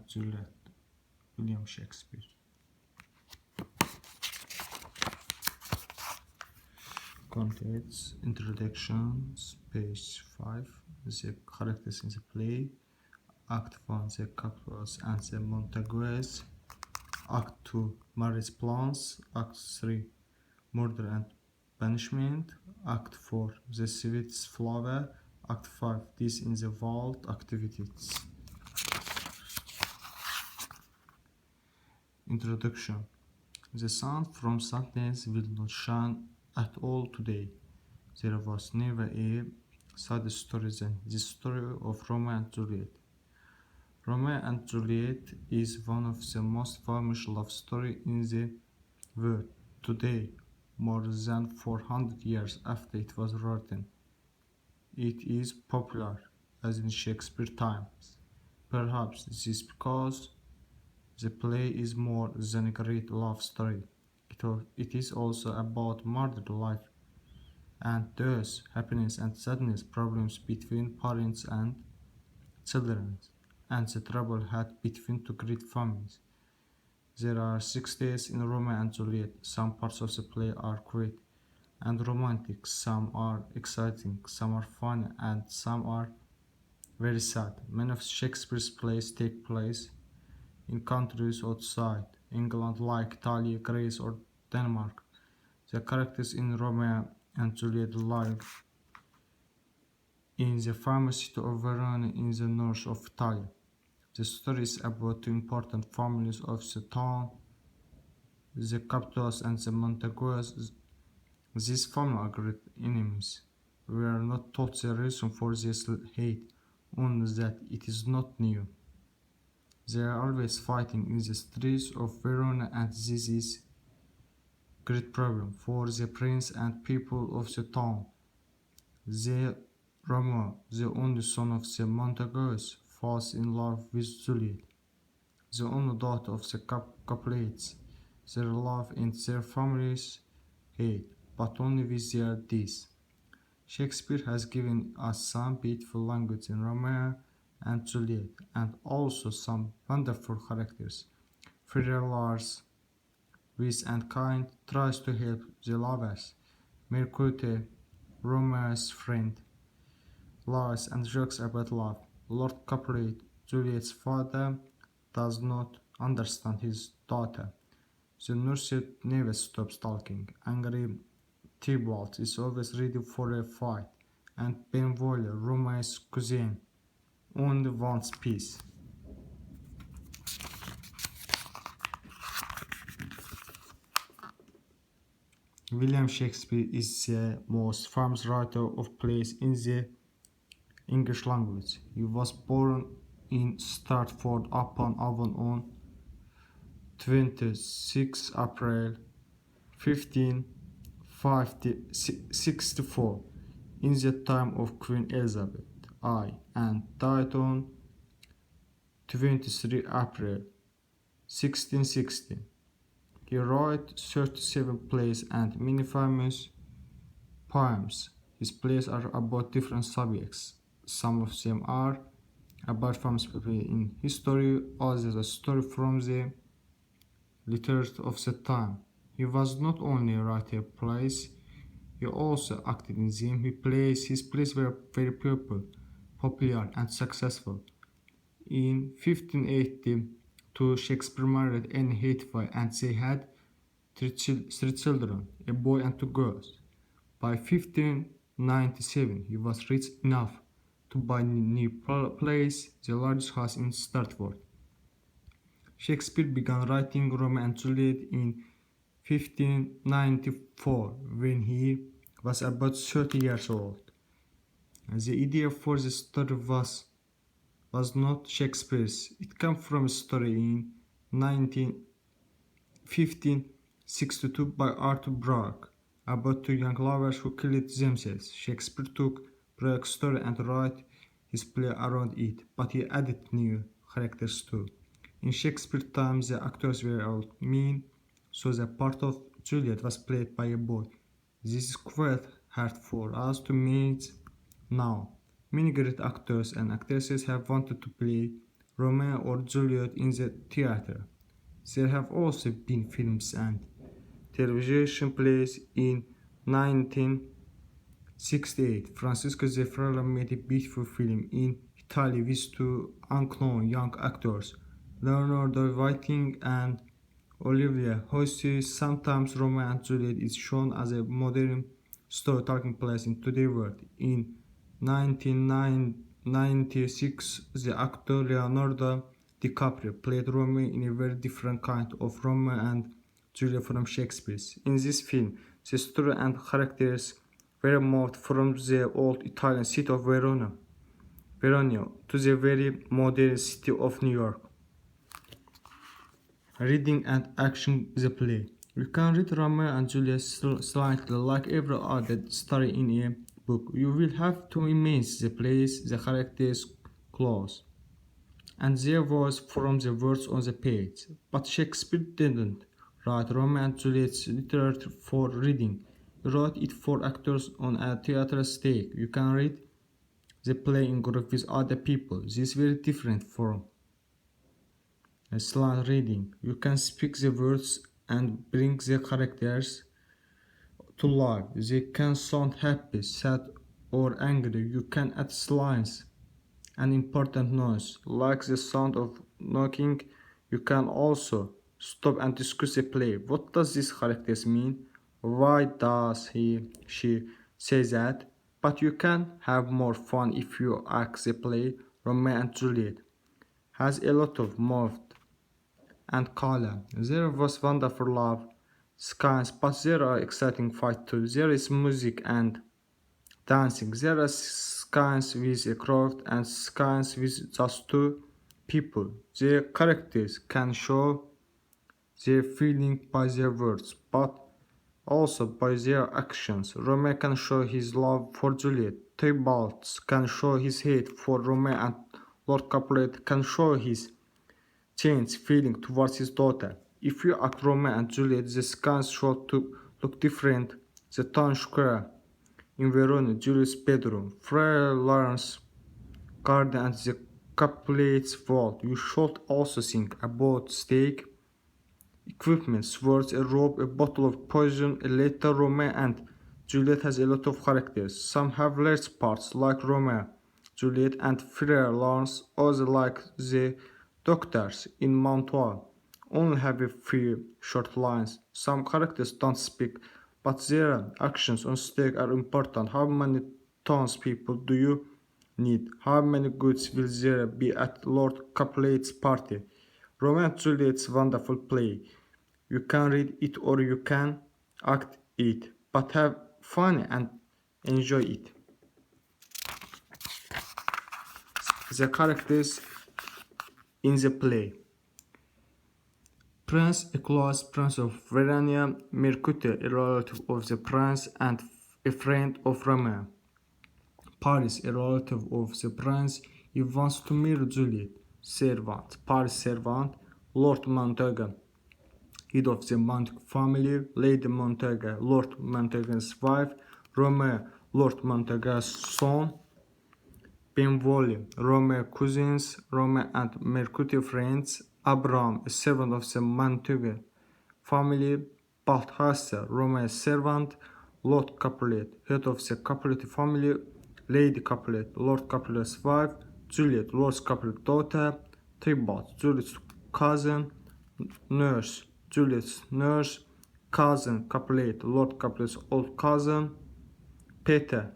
Juliet, William Shakespeare. Contents, introductions, page 5, the characters in the play, Act 1, the Capulet and the Montagues, Act 2, marriage plans, Act 3, murder and punishment, Act 4, the sweet flower, Act 5, this in the vault, activities. Introduction. The sun from sadness will not shine at all today. There was never a sad story than this story of Romeo and Juliet. Romeo and Juliet is one of the most famous love stories in the world today, more than 400 years after it was written. It is popular as in Shakespeare times. Perhaps this is because the play is more than a great love story. It is also about married life and death, happiness and sadness, problems between parents and children, and the trouble had between two great families. There are 6 days in Romeo and Juliet. Some parts of the play are quiet and romantic, some are exciting, some are funny, and some are very sad. Many of Shakespeare's plays take place in countries outside England like Italy, Greece or Denmark. The characters in Romeo and Juliet live in the famous city of Verona in the north of Italy. The story is about two important families of the town, the Capulets and the Montagues. These families are great enemies. We are not told the reason for this hate, only that it is not new. They are always fighting in the streets of Verona, and this is a great problem for the prince and people of the town. Romoe, the only son of the Montagues, falls in love with Juliet, the only daughter of the Capulets. Their love and their families hate, but only with their deaths. Shakespeare has given us some beautiful language in Romeo and Juliet, and also some wonderful characters. Friar Lars, wise and kind, tries to help the lovers. Mercute, Romeo's friend, lies and jokes about love. Lord Capulet, Juliet's father, does not understand his daughter. The nurse never stops talking. Angry Tybalt is always ready for a fight, and Benvolio, Romeo's cousin, only wants peace. William Shakespeare is the most famous writer of plays in the English language. He was born in Stratford-upon-Avon on 26 April 1564, in the time of Queen Elizabeth I, and died on 23 April 1616. He wrote 37 plays and many famous poems. His plays are about different subjects. Some of them are about famous people in history, others a story from the literature of the time. He was not only a writer of plays, he also acted in them. His plays were very popular and successful. In 1582, Shakespeare married Anne Hathaway and they had three children, a boy and 2 girls. By 1597, he was rich enough to buy a new place, the largest house in Stratford. Shakespeare began writing Romeo and Juliet in 1594, when he was about 30 years old. The idea for the story was not Shakespeare's. It came from a story in 1562 by Arthur Brooke about 2 young lovers who killed themselves. Shakespeare took Brooke's story and wrote his play around it, but he added new characters too. In Shakespeare times, the actors were all men, so the part of Juliet was played by a boy. This is quite hard for us to meet now. Many great actors and actresses have wanted to play Romeo or Juliet in the theater. There have also been films and television plays. In 1968, Francisco Zeffirelli made a beautiful film in Italy with two unknown young actors, Leonardo Whiting and Olivia Hussey. Sometimes Romeo and Juliet is shown as a modern story taking place in today's world. In 1996, the actor Leonardo DiCaprio played Romeo in a very different kind of Romeo and Juliet from Shakespeare. In this film, the story and characters were moved from the old Italian city of Verona to the very modern city of New York. Reading and action the play. You can read Romeo and Juliet slightly like every other story in a book. You will have to imagine the place, the characters' clothes, and their voice from the words on the page. But Shakespeare didn't write Romeo and Juliet's literature for reading. He wrote it for actors on a theater stage. You can read the play in group with other people. This is very different from a slight reading. You can speak the words and bring the characters to life. They can sound happy, sad, or angry. You can add lines and important noise, like the sound of knocking. You can also stop and discuss the play. What does this characters mean? Why does she say that? But you can have more fun if you act the play. Romeo and Juliet has a lot of mood and color. There was wonderful love, skies, but there are exciting fights too. There is music and dancing. There are skies with a crowd and skies with just two people. The characters can show their feeling by their words, but also by their actions. Romeo can show his love for Juliet. Tybalt can show his hate for Romeo, and Lord Capulet can show his changed feeling towards his daughter. If you act Romeo and Juliet, the skies should to look different. The town square in Verona, Juliet's bedroom, Friar Lawrence's garden, and the Capulet's vault. You should also think about steak, equipment, swords, a rope, a bottle of poison, a letter. Romeo and Juliet has a lot of characters. Some have large parts, like Romeo, Juliet, and Friar Lawrence. Others, like the doctors in Mantua, only have a few short lines. Some characters don't speak, but their actions on stage are important. How many townspeople do you need? How many goods will there be at Lord Capulet's party? Romeo and Juliet's wonderful play. You can read it or you can act it, but have fun and enjoy it. The characters in the play. Prince Nicholas, Prince of Verona, Mercutio, a relative of the prince and a friend of Romeo. Paris, a relative of the prince, he wants to marry Juliet. Servant, Paris servant, Lord Montaigu, head of the Montaigu family, Lady Montaigu, Lord Montaigu's wife, Romeo, Lord Montaigu's son, Benvolio, Romeo cousins, Romeo and Mercutio friends, Abraham, a servant of the Montaigu family, Balthasar, Romeo's servant, Lord Capulet, head of the Capulet family, Lady Capulet, Lord Capulet's wife, Juliet, Lord Capulet's daughter, Tybalt, Juliet's cousin, nurse, Juliet's nurse, cousin Capulet, Lord Capulet's old cousin, Peter,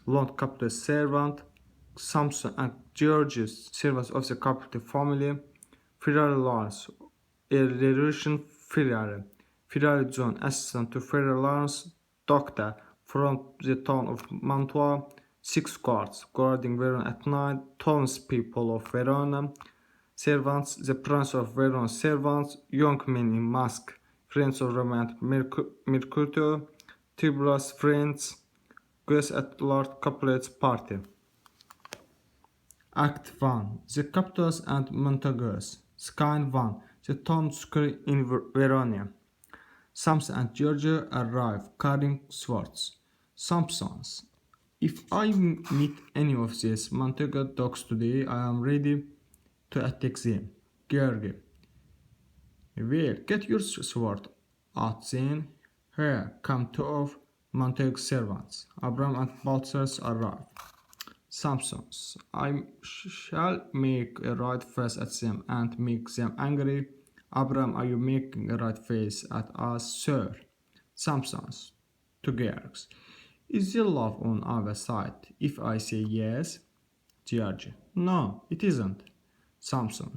Lord Capulet's servant, Samson and George's servants of the Capulet family, Ferrari Lawrence, a Russian Ferrari, Ferrari John, assistant to Ferrari Lawrence, doctor from the town of Mantua, 6 guards guarding Verona at night, townspeople of Verona, servants, the Prince of Verona servants, young men in mask, friends of Romeo and Mercutio, Tibullus friends, guests at Lord Capulet's party. Act 1. The Capitals and Montagues. Scene 1. The town square in Verona. Samson and Georgia arrive carrying swords. Samson's. If I meet any of these Montague dogs today, I am ready to attack them. George, well, get your sword out then. Here come two of Montague's servants. Abram and Balthazar arrive. Samson, I shall make a right face at them and make them angry. Abram, are you making a right face at us, sir? Samson, to George, is the love on our side? If I say yes, George, no, it isn't. Samson,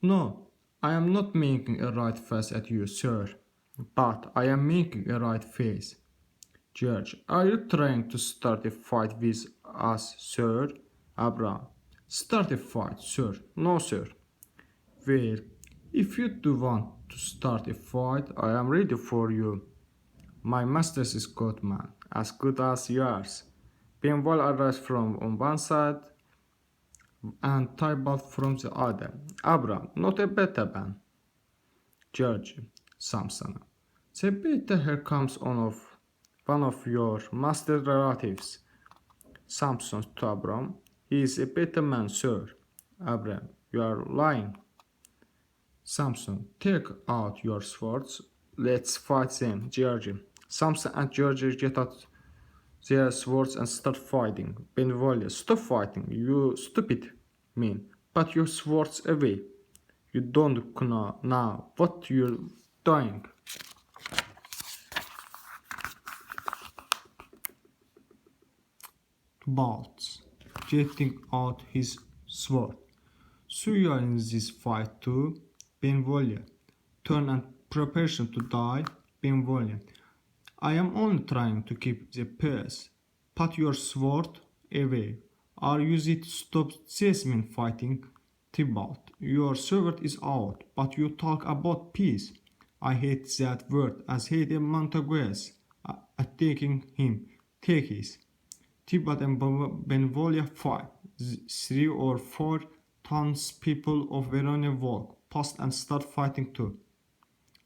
no, I am not making a right face at you, sir, but I am making a right face. George, are you trying to start a fight with us, sir? Abram, start a fight, sir? No, sir. Well, if you do want to start a fight, I am ready for you. My master is good man, as good as yours. Benwell arrives from on one side and Tybalt from the other. Abram, not a better man. George, Samson, the better here comes one of your master relatives. Samson to Abram, he is a better man, sir. Abram, you are lying. Samson, take out your swords. Let's fight them, George. Samson and George get out their swords and start fighting. Benvolio, stop fighting, you stupid man. Put your swords away. You don't know now what you're doing. Balts, jetting out his sword. So you are in this fight too? Benvolio, turn and preparation to die. Benvolio, I am only trying to keep the peace. Put your sword away. Are you it to stop these men fighting? Tybalt, your sword is out, but you talk about peace. I hate that word as hate a Montagues attacking him. Take his. Tybalt and Benvolio fight. 3 or 4 townspeople of Verona walk past and start fighting too.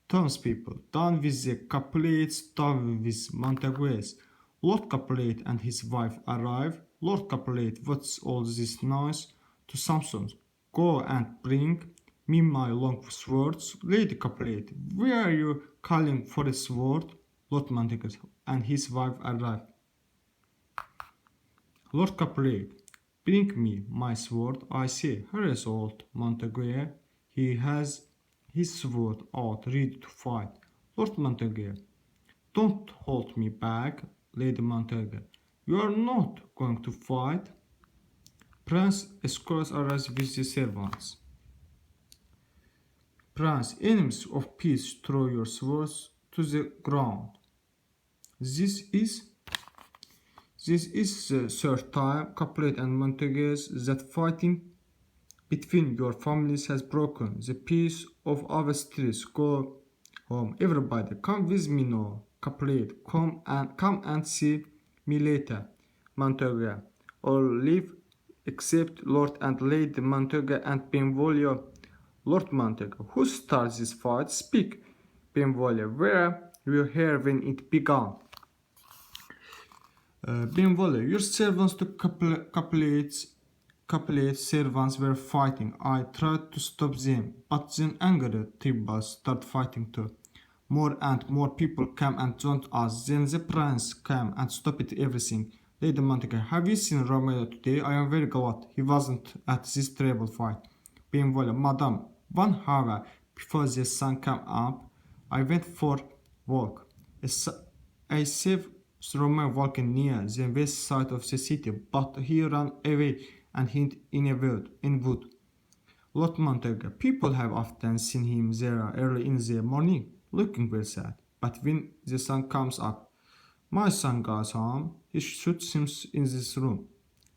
Townspeople, down with the Capulets, down with Montagues. Lord Capulet and his wife arrive. Lord Capulet, what's all this noise? To Samson, go and bring me my long swords. Lady Capulet, where are you calling for a sword? Lord Montague and his wife arrive. Lord Capulet, bring me my sword, I say. Here is old Montague. He has his sword out, ready to fight. Lord Montague, don't hold me back. Lady Montague, you are not going to fight. Prince escorts arrives with the servants. Prince, enemies of peace, throw your swords to the ground. This is the third time, Capulet and Montagues, that fighting between your families has broken the peace of our streets. Go home, everybody. Come with me now. Capulet, come and see me later. Montague, all leave except Lord and Lady Montague and Benvolio. Lord Montague, who starts this fight? Speak. Benvolio, where were you here when it began? Benvolio, your servants to Capulet's servants were fighting. I tried to stop them, but then angered Tybalt started fighting too. More and more people came and joined us. Then the prince came and stopped everything. Lady Montague, have you seen Romeo today? I am very glad he wasn't at this terrible fight. Benvolio, Madame, 1 hour before the sun came up, I went for a walk. I saw Romoe walking near the west side of the city, but he ran away and hid in a wood. Lord Montague, people have often seen him there early in the morning, looking very sad. But when the sun comes up, my son goes home, he shoots him in this room.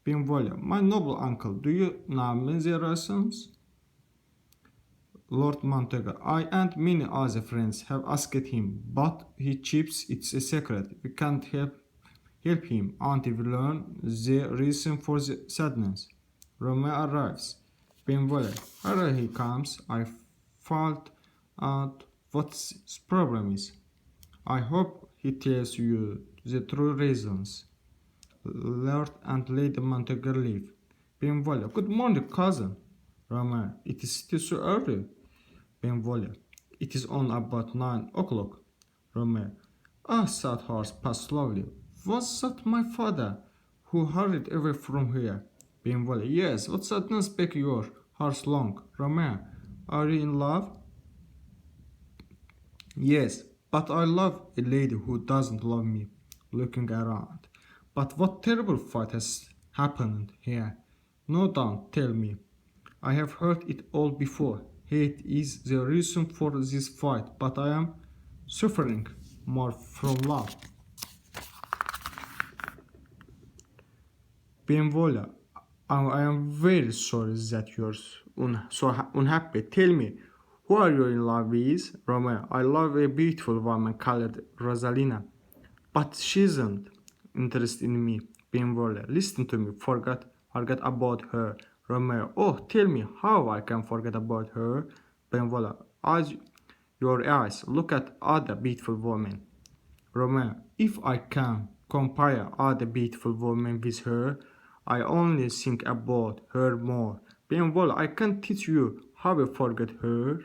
Benvolio, my noble uncle, do you know many reasons? Lord Montague, I and many other friends have asked him, but he keeps it a secret. We can't help him until we learn the reason for the sadness. Romoe arrives. Benvolio, here he comes. I found out what his problem is. I hope he tells you the true reasons. Lord and Lady Montague leave. Benvolio, good morning, cousin. Romeo, it is still so early. Benvolio, it is on about 9 o'clock. Romeo, ah, sad horse passed slowly. Was that my father who hurried away from here? Benvolio, yes, what sadness back your horse long. Romeo, are you in love? Yes, but I love a lady who doesn't love me. Looking around. But what terrible fight has happened here? No, don't tell me. I have heard it all before. Hate is the reason for this fight, but I am suffering more from love. Benvolio, I am very sorry that you're so unhappy. Tell me, who are you in love with? Romeo, I love a beautiful woman called Rosalina, but she isn't interested in me. Benvolio, listen to me, forget about her. Romeo, oh, tell me how I can forget about her. Benvolio, as your eyes look at other beautiful women. Romeo, if I can compare other beautiful women with her, I only think about her more. Benvolio, I can teach you how to forget her.